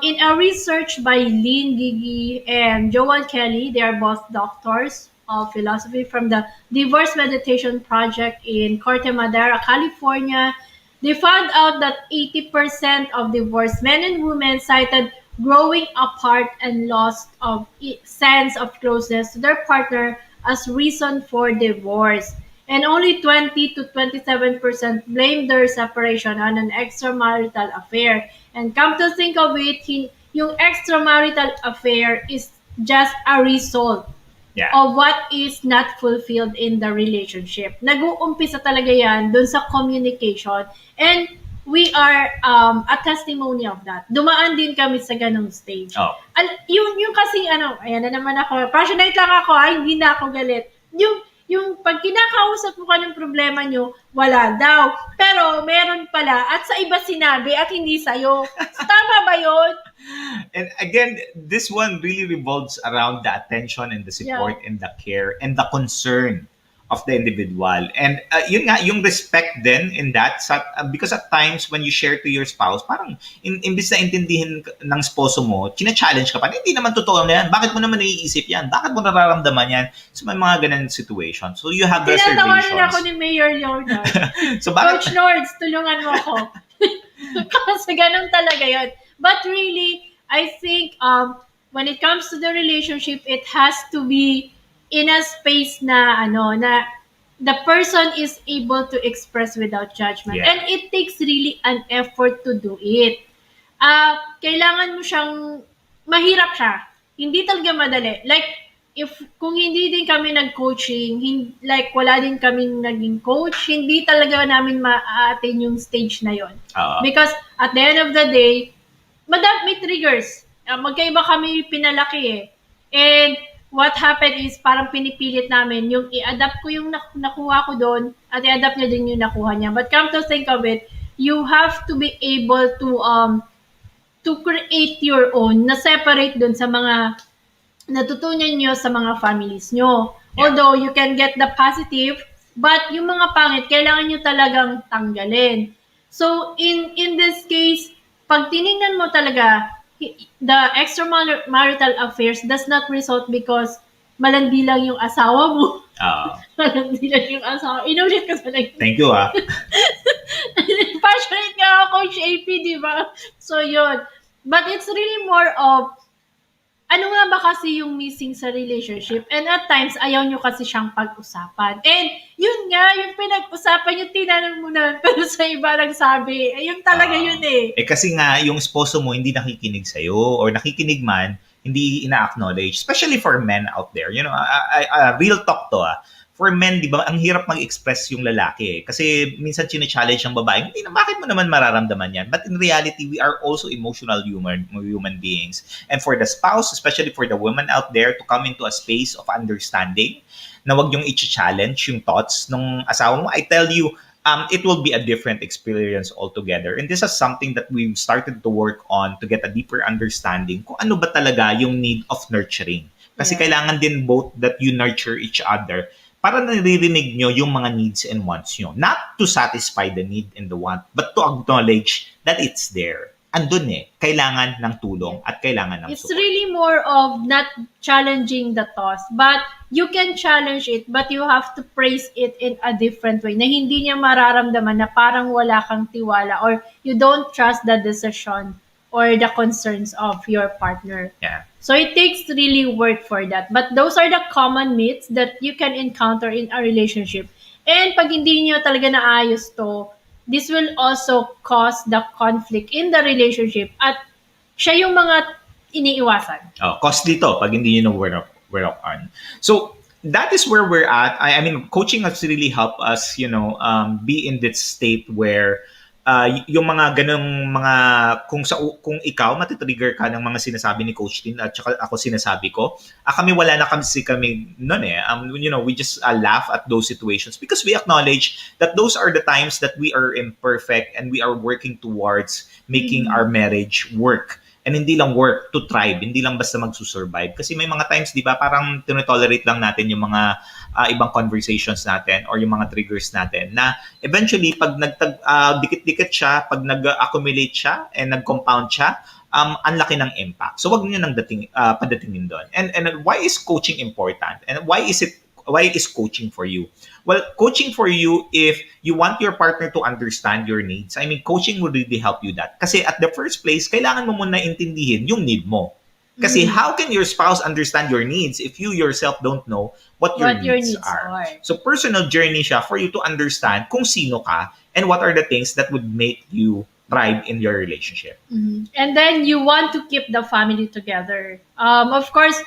In a research by Lynn Gigi and Joel Kelly, they are both doctors of philosophy from the Divorce Meditation Project in Corte Madera, California. They found out that 80% of divorced men and women cited growing apart and loss of sense of closeness to their partner as reason for divorce. And only 20 to 27% blamed their separation on an extramarital affair. And come to think of it, yung extramarital affair is just a result Yeah. of what is not fulfilled in the relationship. Nag-uumpisa talaga yan dun sa communication, and we are a testimony of that. Dumaan din kami sa ganong stage. Oh. Yung kasi ano, ayan na naman ako, passionate lang ako, ay hindi na ako galit. Yung pag kinakausap mo ka ng problema nyo, wala daw. Pero meron pala at sa iba sinabi at hindi sa'yo. Tama ba yun? And again, this one really revolves around the attention and the support Yeah. and the care and the concern of the individual. And yun nga, yung respect then in that, because at times when you share to your spouse, parang imbis na intindihin ng sposo mo, china-challenge ka pa, hindi naman totoo na yan. Bakit mo naman naiisip yan? Bakit mo nararamdaman yan? So may mga ganun situation. So you have Tinatawanan ako reservations. ni Mayor Jordan. So Coach bakit? Nords, tulungan mo ako. Kasi ganun talaga yun. But really, I think when it comes to the relationship, it has to be in a space na na the person is able to express without judgment. Yeah. And it takes really an effort to do it. Kailangan mo siyang mahirap siya. Hindi talaga madali. Like, kung hindi din kami nag-coaching, like wala din kaming naging coach, hindi talaga namin ma-attain yung stage na yon. Because at the end of the day, may triggers. Magkaiba kami pinalaki eh. And what happened is parang pinipilit namin yung i-adapt ko yung nakuha ko doon at i-adapt niya din yung nakuha niya. But come to think of it, you have to be able to create your own na separate doon sa mga natutunan nyo sa mga families nyo. Yeah. Although you can get the positive, but yung mga pangit, kailangan nyo talagang tanggalin. So, in this case, pag tinignan mo talaga, the extramarital affairs does not result because malandi lang yung asawa mo. Malandi lang yung asawa. Inulit ko sa Thank you, ah. Passionate nga ako, Coach AP, di ba? So, yun. But it's really more of ano nga ba kasi yung missing sa relationship? And at times, ayaw nyo kasi siyang pag-usapan. And yun nga, yung pinag-usapan yung tinanong mo na, pero sa iba nagsabi, yun talaga yun eh. Kasi nga, yung sposo mo hindi nakikinig sa'yo or nakikinig man, hindi ina-acknowledge. Especially for men out there. You know, real talk to for men, di ba, ang hirap mag-express yung lalaki. Kasi minsan chine-challenge ng babae, hindi na, bakit mo naman mararamdaman yan? But in reality, we are also emotional human beings. And for the spouse, especially for the woman out there, to come into a space of understanding, na wag yung i-challenge yung thoughts ng asawa mo, I tell you, it will be a different experience altogether. And this is something that we've started to work on to get a deeper understanding kung ano ba talaga yung need of nurturing. Kasi kailangan din both that you nurture each other para naririnig nyo yung mga needs and wants nyo. Not to satisfy the need and the want, but to acknowledge that it's there. Andun eh. Kailangan ng tulong at kailangan ng It's support. really more of not challenging the thoughts, but you can challenge it, but you have to praise it in a different way na hindi niya mararamdaman na parang wala kang tiwala or you don't trust the decision or the concerns of your partner. Yeah. So it takes really work for that. But those are the common myths that you can encounter in a relationship. And pag hindi nyo talaga naayos to, this will also cause the conflict in the relationship at siya yung mga iniiwasan. Costly to pag hindi nyo work on. So, that is where we're at. I mean, coaching has really helped us, be in this state where yung mga ganong mga kung ikaw matitrigger ka ng mga sinasabi ni Coach Tin at saka ako sinasabi ko, kami wala na kami noon eh. We just laugh at those situations because we acknowledge that those are the times that we are imperfect and we are working towards making our Mhm. marriage work. And hindi lang work to thrive, hindi lang basta magsusurvive. Kasi may mga times, di ba, parang tinotolerate lang natin yung mga ibang conversations natin or yung mga triggers natin na eventually, pag dikit-dikit siya, pag nag-accumulate siya and nag-compound siya, ang laki ng impact. So, wag niyo nang padatingin doon. And why is coaching important? And why is coaching for you? Well, coaching for you, if you want your partner to understand your needs, I mean, coaching will really help you that. Kasi at the first place, kailangan mo muna intindihin yung need mo. Kasi Mhm. how can your spouse understand your needs if you yourself don't know what your What your needs needs are? are. So personal journey siya for you to understand kung sino ka and what are the things that would make you thrive in your relationship. Mhm. And then you want to keep the family together. Of course,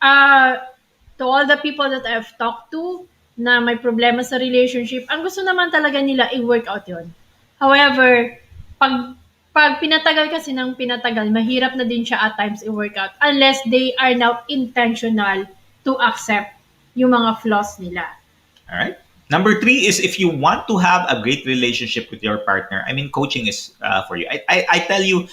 to all the people that I've talked to na may problema sa relationship, ang gusto naman talaga nila i-work out yun. However, pag pag pinatagal kasi ng pinatagal, mahirap na din siya at times i-work out unless they are now intentional to accept yung mga flaws nila. All right. Number three is if you want to have a great relationship with your partner, I mean, coaching is for you. I tell you,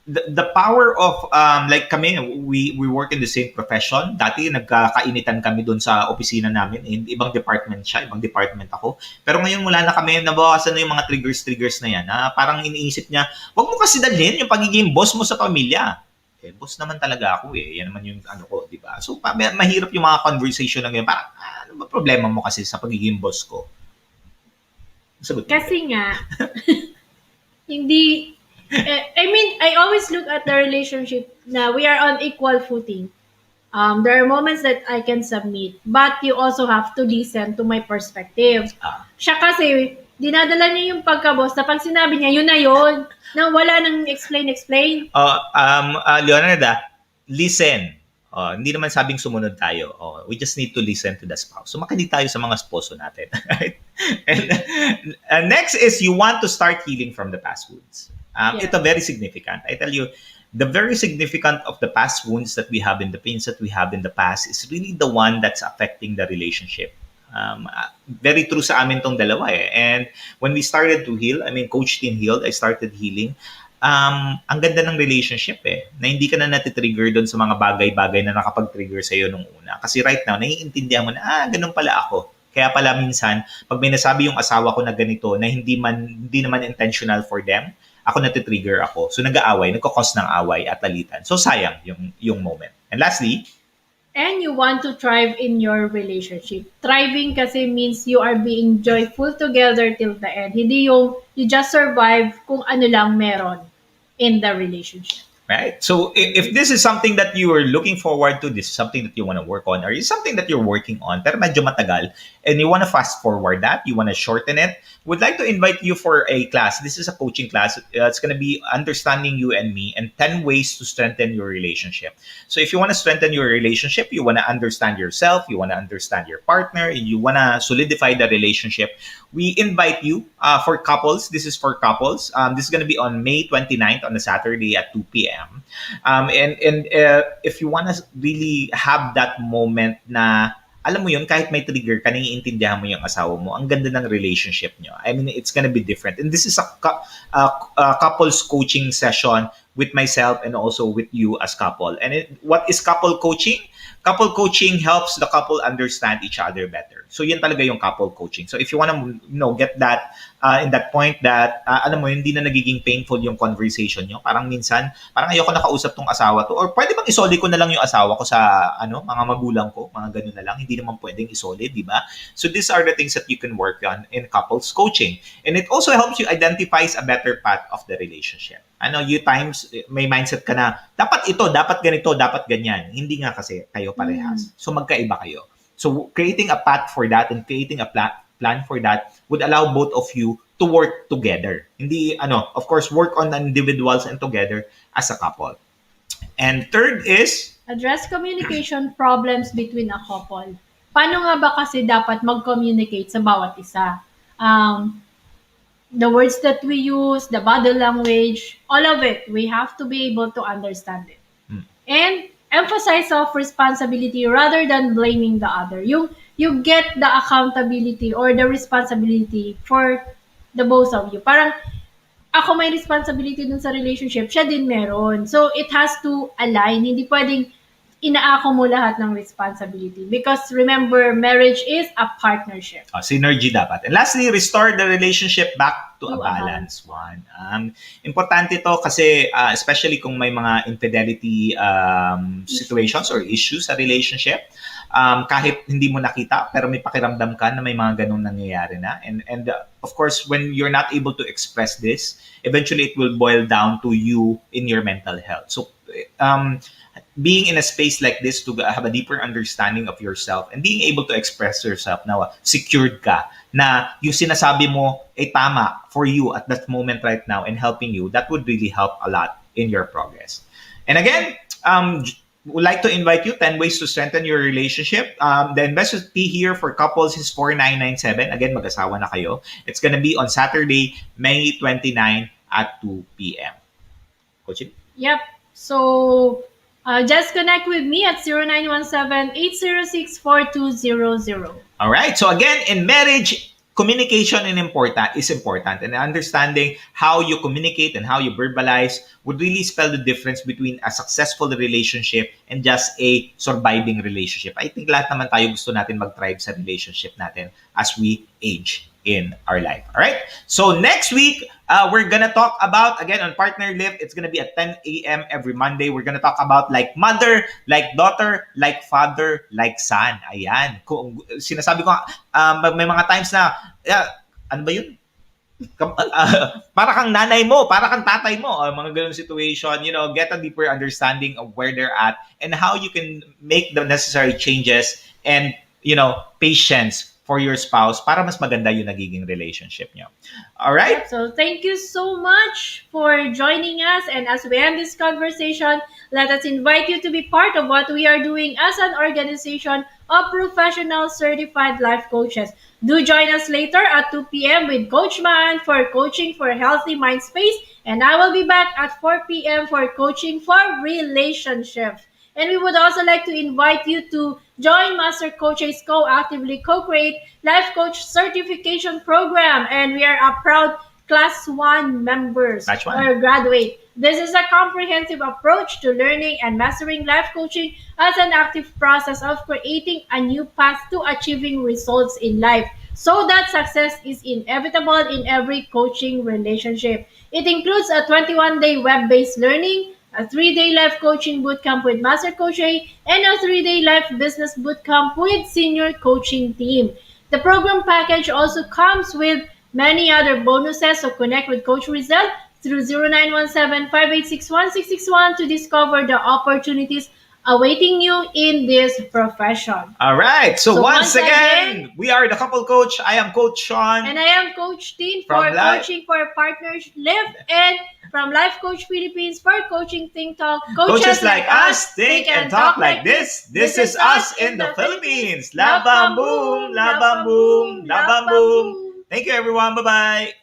the power of like kami we work in the same profession. Dati nagkakainitan kami doon sa opisina namin. Ibang department siya, ibang department ako. Pero ngayon wala na kami, nabawasan na yung mga triggers na yan. Parang iniisip niya, wag mo kasi dalhin yung pagiging boss mo sa pamilya. Eh, boss naman talaga ako eh. Yan naman yung ano ko, di ba? So, mahirap yung mga conversation na ganyan. Parang, ano ba problema mo kasi sa pagiging boss ko? Sagot mo. Kasi nga, hindi, I mean, I always look at the relationship na we are on equal footing. There are moments that I can submit, but you also have to listen to my perspective. Ah, Siya kasi, dinadala niya yung pagka-boss na pag sinabi niya, yun na yun. Na wala nang explain. Leonarda, listen. Hindi naman sabing sumunod tayo. We just need to listen to the spouse. So makinig tayo sa mga sposo natin. Right? And next is you want to start healing from the past wounds. Yeah. Ito very significant. I tell you, the very significant of the past wounds that we have in the pains that we have in the past is really the one that's affecting the relationship. Very true sa amin tong dalawa eh. And when we started to heal, I mean, Coach Tin healed, I started healing. Ang ganda ng relationship eh, na hindi ka na natitrigger doon sa mga bagay-bagay na nakapag-trigger sa'yo nung una. Kasi right now, naiintindihan mo na, ganun pala ako. Kaya pala minsan, pag may nasabi yung asawa ko na ganito, na hindi naman intentional for them, ako natitrigger ako. So nag-aaway, nagkakos ng away at alitan. So sayang yung moment. And lastly, And you want to thrive in your relationship. Thriving kasi means you are being joyful together till the end. Hindi yung you just survive kung ano lang meron in the relationship. right? So if this is something that you are looking forward to, this is something that you want to work on, or it's something that you're working on, pero medyo matagal, and you want to fast forward that, you want to shorten it, would like to invite you for a class. This is a coaching class. It's going to be Understanding You and Me and 10 Ways to Strengthen Your Relationship. So if you want to strengthen your relationship, you want to understand yourself, you want to understand your partner, you want to solidify the relationship, we invite you for couples. This is for couples. This is going to be on May 29th on a Saturday at 2 p.m. And if you want to really have that moment na alam mo yun, kahit may trigger ka, naiintindihan mo yung asawa mo, ang ganda ng relationship nyo. I mean, it's gonna be different. And this is a couples coaching session with myself and also with you as couple. And what is couple coaching? Couple coaching helps the couple understand each other better. So yun talaga yung couple coaching. So if you want to get that in that point that alam mo hindi na nagiging painful yung conversation nyo. Parang minsan, parang ayoko nakausap tong asawa to. Or pwede bang isoli ko na lang yung asawa ko sa mga magulang ko, mga ganun na lang. Hindi naman pwedeng isoli, di ba? So these are the things that you can work on in couples coaching. And it also helps you identify a better path of the relationship. You times may mindset ka na dapat ito, dapat ganito, dapat ganyan. Hindi nga kasi kayo parehas. So magkaiba kayo. So creating a path for that and creating a plan for that would allow both of you to work together. Hindi of course work on individuals and together as a couple. And third is Address communication problems between a couple. Paano nga ba kasi dapat mag-communicate sa bawat isa? Um, the words that we use, the body language, all of it, we have to be able to understand it. Mm. And emphasize self responsibility rather than blaming the other. You get the accountability or the responsibility for the both of you. Parang ako may responsibility dun sa relationship, siya din meron. So it has to align. Hindi pwedeng inaako mo lahat ng responsibility. Because remember, marriage is a partnership. Synergy dapat. And lastly, restore the relationship back to a To a balanced one. Importante to kasi especially kung may mga infidelity situations or issues sa relationship, kahit hindi mo nakita pero may pakiramdam ka na may mga ganong nangyayari na. And of course, when you're not able to express this, eventually it will boil down to you in your mental health. So being in a space like this to have a deeper understanding of yourself and being able to express yourself na secured ka, na yung sinasabi mo ay tama for you at that moment right now and helping you, that would really help a lot in your progress. And again, would like to invite you 10 ways to strengthen your relationship. The investment fee here for couples is 4,997. Again, mag-asawa na kayo. It's gonna be on Saturday, May 29 at 2 p.m. Coach? Yep. So just connect with me at 0917-806-4200. All right. So again, in marriage, communication is important, and understanding how you communicate and how you verbalize would really spell the difference between a successful relationship and just a surviving relationship. I think lahat naman tayo gusto natin mag-thrive sa relationship natin as we age in our life. All right. So next week, we're gonna talk about, again, on Partnerlift. It's gonna be at 10 a.m. every Monday. We're gonna talk about like mother, like daughter, like father, like son. Ayan. Kung sinasabi ko, may mga times na, ano ba yun? Para kang nanay mo, para kang tatay mo, mga ganun situation, get a deeper understanding of where they're at and how you can make the necessary changes and, patience for your spouse para mas maganda yung nagiging relationship nyo. All right? So thank you so much for joining us. And as we end this conversation, let us invite you to be part of what we are doing as an organization of professional certified life coaches. Do join us later at 2 p.m. with Coach Man for coaching for healthy mind space. And I will be back at 4 p.m. for coaching for relationships. And we would also like to invite you to join Master Coaches co-actively co-create Life Coach Certification Program. And we are a proud Class 1 members Batch one. or graduate. This is a comprehensive approach to learning and mastering life coaching as an active process of creating a new path to achieving results in life so that success is inevitable in every coaching relationship. It includes a 21-day web-based learning, a 3-day life coaching bootcamp with Master Coach A, and a 3-day life business bootcamp with senior coaching team. The program package also comes with many other bonuses, so connect with Coach Rizal through 0917-586-1661 to discover the opportunities awaiting you in this profession. All right. So, once again, again, we are the couple coach. I am Coach Shaun. And I am Coach Teen for From Life- coaching for Partnerlift, and from Life Coach Philippines for coaching Think Talk. Coaches like us think and talk like this. This is us in the Philippines. Labang boom, labang boom, labang boom. Thank you, everyone. Bye-bye.